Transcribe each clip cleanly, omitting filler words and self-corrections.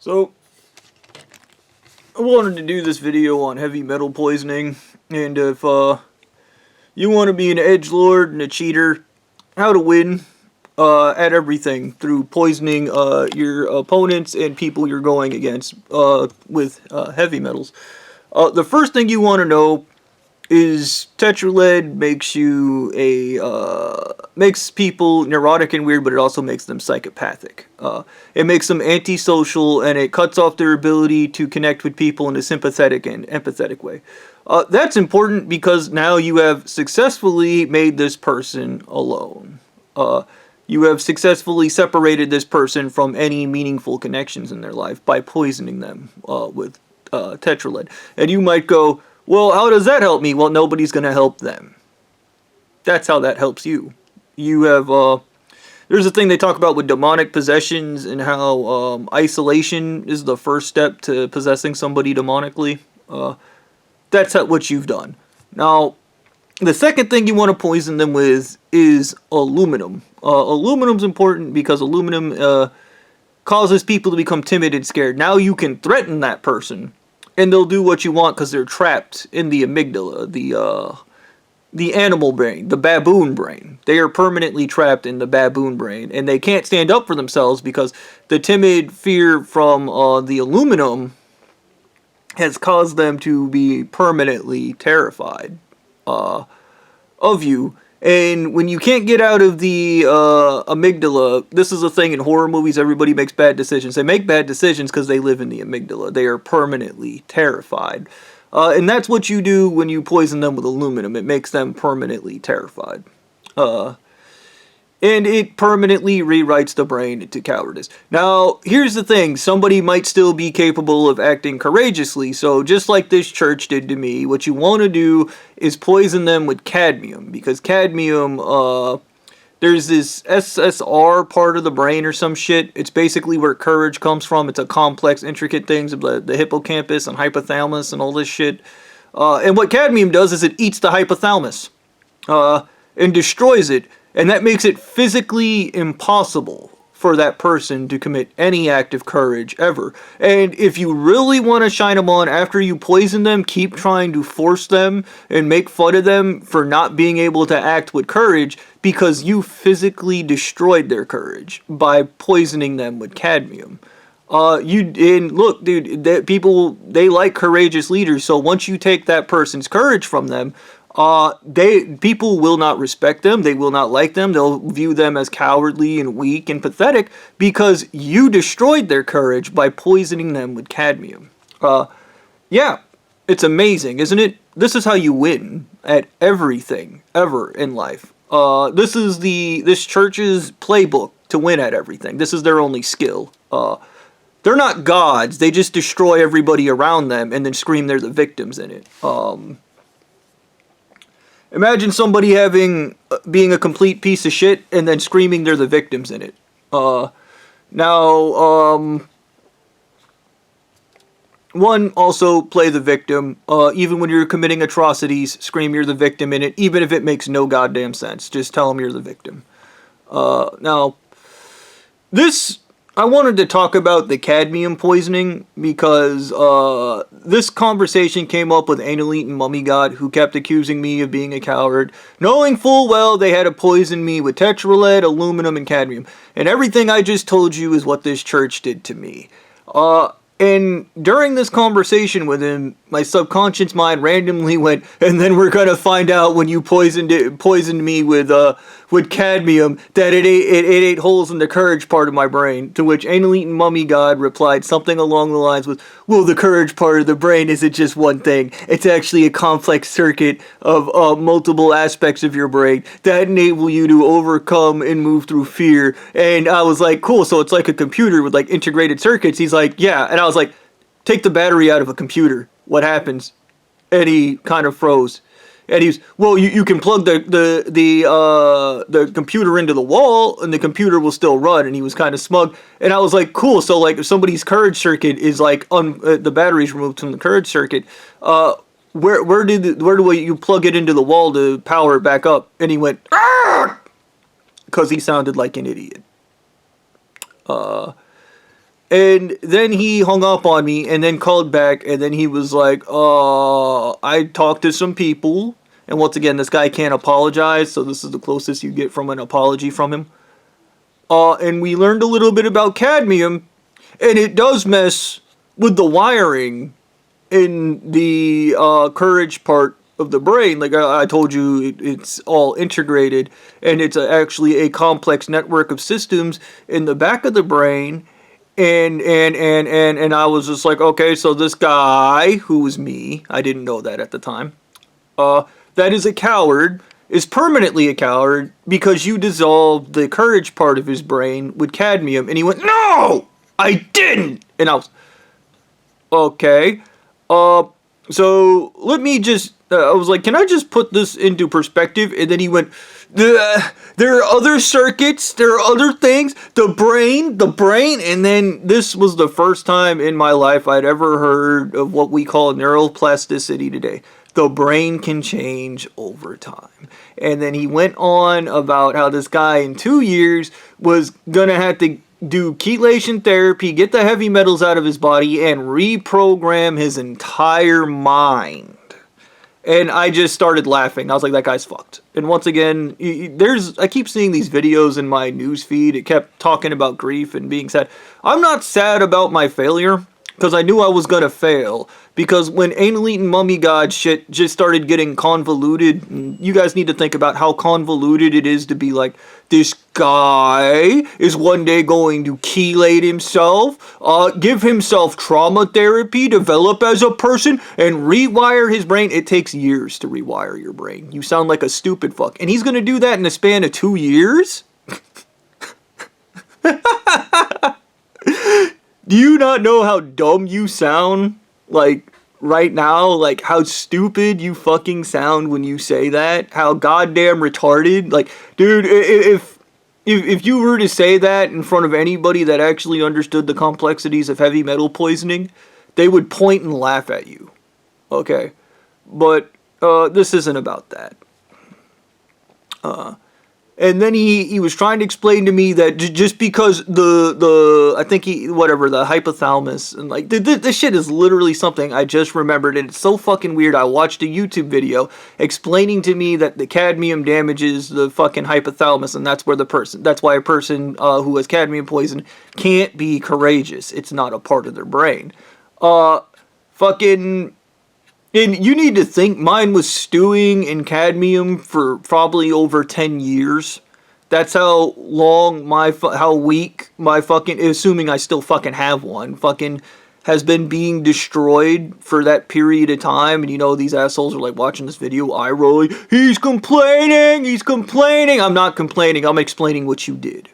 So, I wanted to do this video on heavy metal poisoning, and if you want to be an edgelord and a cheater, how to win at everything through poisoning your opponents and people you're going against with heavy metals. The first thing you want to know is tetralead makes people neurotic and weird, but it also makes them psychopathic. It makes them antisocial, and it cuts off their ability to connect with people in a sympathetic and empathetic way. That's important because now you have successfully made this person alone. You have successfully separated this person from any meaningful connections in their life by poisoning them with tetralead. And you might go, well, how does that help me? Well, nobody's going to help them. That's how that helps you. You have, there's a thing they talk about with demonic possessions and how isolation is the first step to possessing somebody demonically. That's what you've done. Now, the second thing you want to poison them with is aluminum. Aluminum's important because aluminum causes people to become timid and scared. Now you can threaten that person, and they'll do what you want because they're trapped in the amygdala, the animal brain, the baboon brain. They are permanently trapped in the baboon brain, and they can't stand up for themselves because the timid fear from the aluminum has caused them to be permanently terrified of you. And when you can't get out of the amygdala, this is a thing in horror movies, everybody makes bad decisions. They make bad decisions because they live in the amygdala. They are permanently terrified. And that's what you do when you poison them with aluminum. It makes them permanently terrified. And it permanently rewrites the brain into cowardice. Now, here's the thing. Somebody might still be capable of acting courageously. So just like this church did to me, what you want to do is poison them with cadmium. Because cadmium, there's this SSR part of the brain or some shit. It's basically where courage comes from. It's a complex, intricate things of the hippocampus and hypothalamus and all this shit. And what cadmium does is it eats the hypothalamus and destroys it. And that makes it physically impossible for that person to commit any act of courage ever. And if you really want to shine them on after you poison them, keep trying to force them and make fun of them for not being able to act with courage because you physically destroyed their courage by poisoning them with cadmium. Look, dude, people, they like courageous leaders. So once you take that person's courage from them, people will not respect them. They will not like them. They'll view them as cowardly and weak and pathetic because you destroyed their courage by poisoning them with cadmium. Yeah, it's amazing, isn't it? This is how you win at everything ever in life. This is this church's playbook to win at everything. This is their only skill. They're not gods. They just destroy everybody around them and then scream they're the victims in it. Imagine somebody being a complete piece of shit and then screaming they're the victims in it. One, also play the victim. Even when you're committing atrocities, scream you're the victim in it, even if it makes no goddamn sense. Just tell them you're the victim. I wanted to talk about the cadmium poisoning because this conversation came up with Anal-eating Mummy God, who kept accusing me of being a coward, knowing full well they had to poison me with tetralead, aluminum, and cadmium. And everything I just told you is what this church did to me. And during this conversation with him, my subconscious mind randomly went, and then we're gonna find out when you poisoned me with cadmium that it ate holes in the courage part of my brain. To which Anal-eating Mummy God replied something along the lines with, well, the courage part of the brain isn't just one thing. It's actually a complex circuit of multiple aspects of your brain that enable you to overcome and move through fear. And I was like, cool, so it's like a computer with like integrated circuits. He's like, yeah. And I was like, take the battery out of a computer. What happens? And he kind of froze. And he's, well, you can plug the computer into the wall and the computer will still run. And he was kind of smug. And I was like, cool. So like if somebody's courage circuit is like the battery's removed from the courage circuit, where do you plug it into the wall to power it back up? And he went, because he sounded like an idiot. And then he hung up on me and then called back, and then he was like, I talked to some people. And once again, this guy can't apologize, so this is the closest you get from an apology from him. And we learned a little bit about cadmium, and it does mess with the wiring in the courage part of the brain. Like I told you, it's all integrated, and it's actually a complex network of systems in the back of the brain. And I was just like, okay, so this guy, who was me, I didn't know that at the time, that is a coward, is permanently a coward because you dissolved the courage part of his brain with cadmium. And he went, no, I didn't. And I was, okay. So let me just, I was like, can I just put this into perspective? And then he went, there are other circuits, there are other things, the brain. And then this was the first time in my life I'd ever heard of what we call neuroplasticity today. The brain can change over time. And then he went on about how this guy in 2 years was going to have to do chelation therapy, get the heavy metals out of his body, and reprogram his entire mind. And I just started laughing. I was like, that guy's fucked. And once again, I keep seeing these videos in my news feed. It kept talking about grief and being sad. I'm not sad about my failure, because I knew I was going to fail. Because when anal eating mummy god shit just started getting convoluted, you guys need to think about how convoluted it is to be like, this guy is one day going to chelate himself, give himself trauma therapy, develop as a person, and rewire his brain. It takes years to rewire your brain. You sound like a stupid fuck. And he's going to do that in the span of 2 years? Do you not know how dumb you sound? Like, right now, like, how stupid you fucking sound when you say that? How goddamn retarded? Like, dude, if you were to say that in front of anybody that actually understood the complexities of heavy metal poisoning, they would point and laugh at you. Okay? But, this isn't about that. And then he was trying to explain to me that just because I think the hypothalamus, and like, this shit is literally something I just remembered, and it's so fucking weird. I watched a YouTube video explaining to me that the cadmium damages the fucking hypothalamus, and that's why a person who has cadmium poison can't be courageous. It's not a part of their brain. And you need to think, mine was stewing in cadmium for probably over 10 years. That's how long how weak my fucking, assuming I still fucking have one, fucking has been being destroyed for that period of time. And you know, these assholes are like watching this video, eye rolling, he's complaining. I'm not complaining, I'm explaining what you did.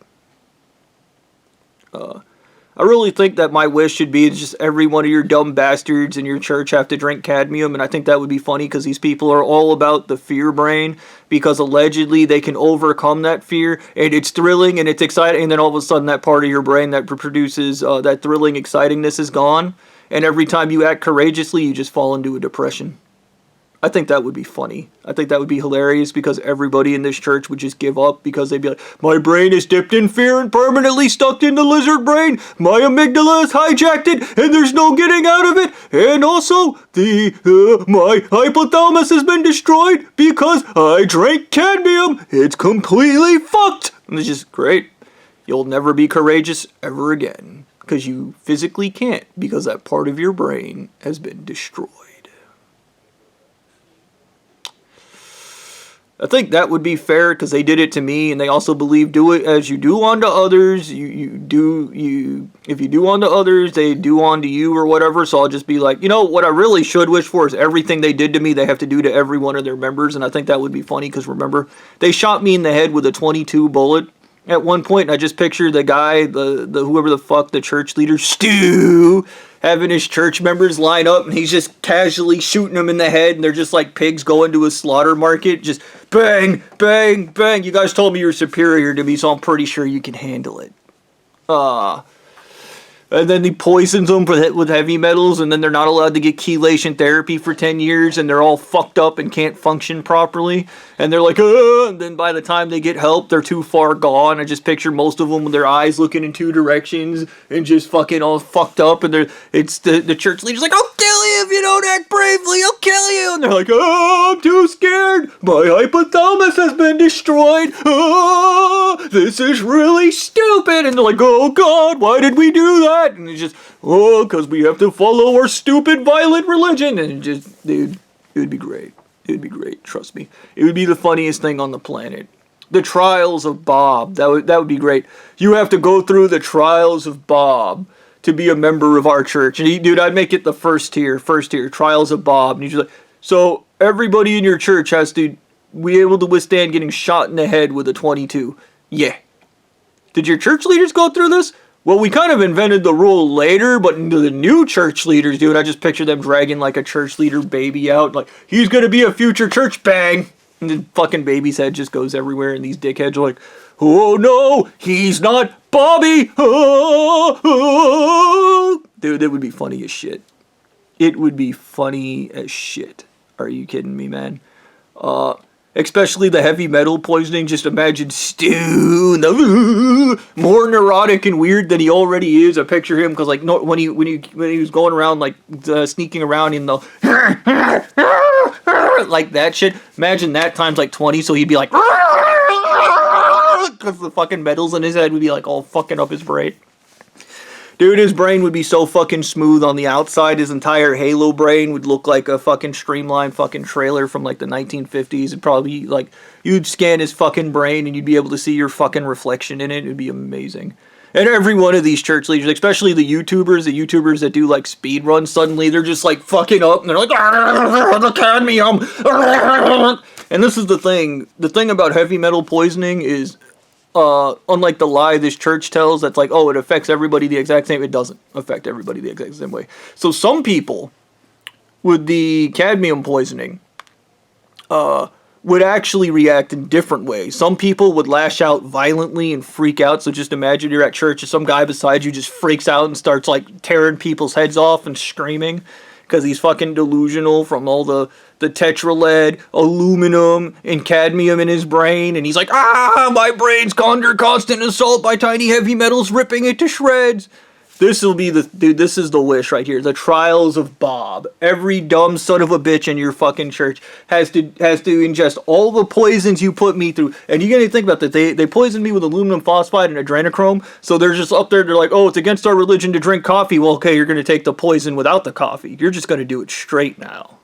I really think that my wish should be just every one of your dumb bastards in your church have to drink cadmium, and I think that would be funny because these people are all about the fear brain, because allegedly they can overcome that fear, and it's thrilling and it's exciting, and then all of a sudden that part of your brain that produces that thrilling excitingness is gone, and every time you act courageously you just fall into a depression. I think that would be funny. I think that would be hilarious because everybody in this church would just give up because they'd be like, my brain is dipped in fear and permanently stuck in the lizard brain. My amygdala is hijacked it and there's no getting out of it. And also, my hypothalamus has been destroyed because I drank cadmium. It's completely fucked. And it's just great. You'll never be courageous ever again because you physically can't because that part of your brain has been destroyed. I think that would be fair because they did it to me, and they also believe do it as you do unto others. If you do unto others, they do unto you or whatever. So I'll just be like, you know, what I really should wish for is everything they did to me, they have to do to every one of their members. And I think that would be funny because remember, they shot me in the head with a .22 bullet at one point, and I just picture the guy, the whoever the fuck, the church leader, Stu, having his church members line up, and he's just casually shooting them in the head, and they're just like pigs going to a slaughter market, just bang, bang, bang. You guys told me you're superior to me, so I'm pretty sure you can handle it. And then he poisons them with heavy metals, and then they're not allowed to get chelation therapy for 10 years, and they're all fucked up and can't function properly. And they're like, and then by the time they get help, they're too far gone. I just picture most of them with their eyes looking in two directions and just fucking all fucked up. And it's the church leader's like, I'll kill you if you don't act bravely, I'll kill you. And they're like, oh, I'm too scared. My hypothalamus has been destroyed. Oh, this is really stupid. And they're like, oh God, why did we do that? And it's just, because we have to follow our stupid, violent religion. And just, dude, it would be great. It would be great, trust me. It would be the funniest thing on the planet. The Trials of Bob, that would be great. You have to go through the Trials of Bob to be a member of our church. And dude, I'd make it the first tier, Trials of Bob. And he's just like, so everybody in your church has to be able to withstand getting shot in the head with a 22. Yeah. Did your church leaders go through this? Well, we kind of invented the rule later, but the new church leaders, dude, I just picture them dragging like a church leader baby out, like, he's gonna be a future church, bang! And the fucking baby's head just goes everywhere, and these dickheads are like, oh no, he's not Bobby! Oh, oh. Dude, it would be funny as shit. It would be funny as shit. Are you kidding me, man? Especially the heavy metal poisoning. Just imagine Stu, more neurotic and weird than he already is. I picture him because, like, when he was going around, like, sneaking around in the like that shit. Imagine that times like 20. So he'd be like, because the fucking metals in his head would be like all fucking up his brain. Dude, his brain would be so fucking smooth on the outside. His entire Halo brain would look like a fucking streamlined fucking trailer from like the 1950s. It'd probably like, you'd scan his fucking brain and you'd be able to see your fucking reflection in it. It'd be amazing. And every one of these church leaders, especially the YouTubers that do like speed runs, suddenly they're just like fucking up and they're like, the cadmium. And this is the thing. The thing about heavy metal poisoning is, unlike the lie this church tells that's like, oh, it affects everybody the exact same, it doesn't affect everybody the exact same way. So some people with the cadmium poisoning would actually react in different ways. Some people would lash out violently and freak out. So just imagine you're at church and some guy beside you just freaks out and starts like tearing people's heads off and screaming because he's fucking delusional from all the tetralead, aluminum, and cadmium in his brain, and he's like, my brain's under constant assault by tiny heavy metals ripping it to shreds. This will be this is the wish right here. The Trials of Bob. Every dumb son of a bitch in your fucking church has to ingest all the poisons you put me through. And you gotta think about that. They poisoned me with aluminum phosphide and adrenochrome, so they're just up there, they're like, oh, it's against our religion to drink coffee. Well, okay, you're gonna take the poison without the coffee. You're just gonna do it straight now.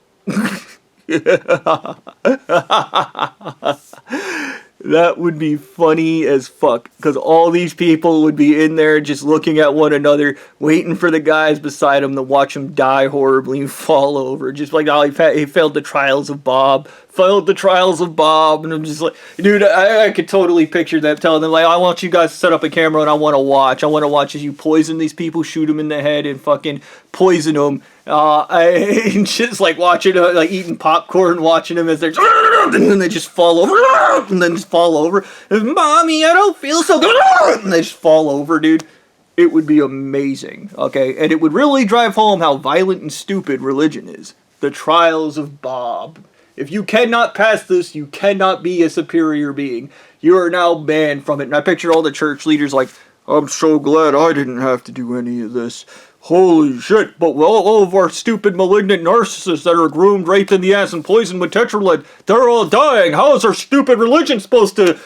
That would be funny as fuck, because all these people would be in there just looking at one another, waiting for the guys beside them to watch them die horribly and fall over. Just like, oh, he failed the Trials of Bob. And I'm just like, dude, I could totally picture them telling them, like, I want you guys to set up a camera and I want to watch as you poison these people, shoot them in the head and fucking poison them. And just like watching, like eating popcorn, watching them as they're, and then they just fall over, and then just fall over. And, Mommy, I don't feel so good, and they just fall over, dude. It would be amazing, okay? And it would really drive home how violent and stupid religion is. The Trials of Bob. If you cannot pass this, you cannot be a superior being. You are now banned from it. And I picture all the church leaders like, I'm so glad I didn't have to do any of this. Holy shit, but all of our stupid malignant narcissists that are groomed, raped in the ass, and poisoned with tetralead, they're all dying. How is our stupid religion supposed to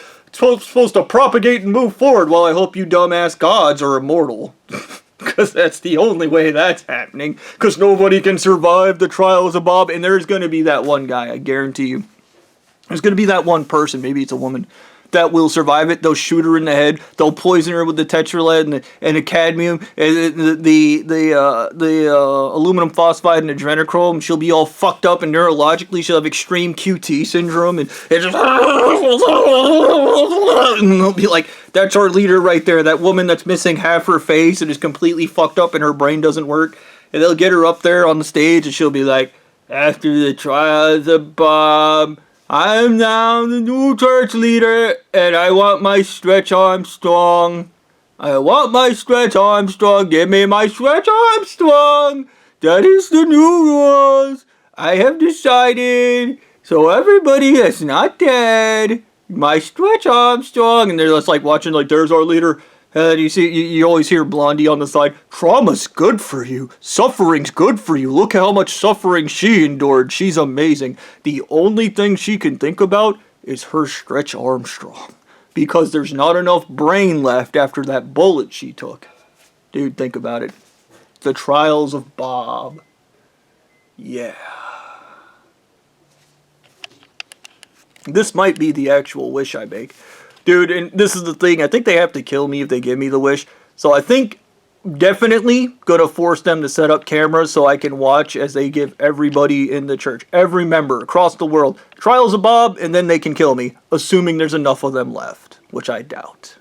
propagate and move forward? Well, I hope you dumbass gods are immortal. Because that's the only way that's happening. Because nobody can survive the Trials of Bob, and there's going to be that one guy, I guarantee you. There's going to be that one person, maybe it's a woman, that will survive it. They'll shoot her in the head. They'll poison her with the tetralead and the cadmium and the aluminum phosphide and adrenochrome. She'll be all fucked up and neurologically. She'll have extreme QT syndrome and they'll be like, that's our leader right there. That woman that's missing half her face and is completely fucked up and her brain doesn't work. And they'll get her up there on the stage and she'll be like, after the Trials of Bob, I'm now the new church leader, and I want my Stretch Armstrong. I want my Stretch Armstrong. Give me my Stretch Armstrong. That is the new rules. I have decided. So everybody that's not dead, my Stretch Armstrong. And they're just like watching, like, there's our leader. And you always hear Blondie on the side. Trauma's good for you. Suffering's good for you. Look how much suffering she endured. She's amazing. The only thing she can think about is her Stretch Armstrong. Because there's not enough brain left after that bullet she took. Dude, think about it. The Trials of Bob. Yeah. This might be the actual wish I make. Dude, and this is the thing. I think they have to kill me if they give me the wish. So I think definitely gonna force them to set up cameras so I can watch as they give everybody in the church, every member across the world, Trials of Bob, and then they can kill me, assuming there's enough of them left, which I doubt.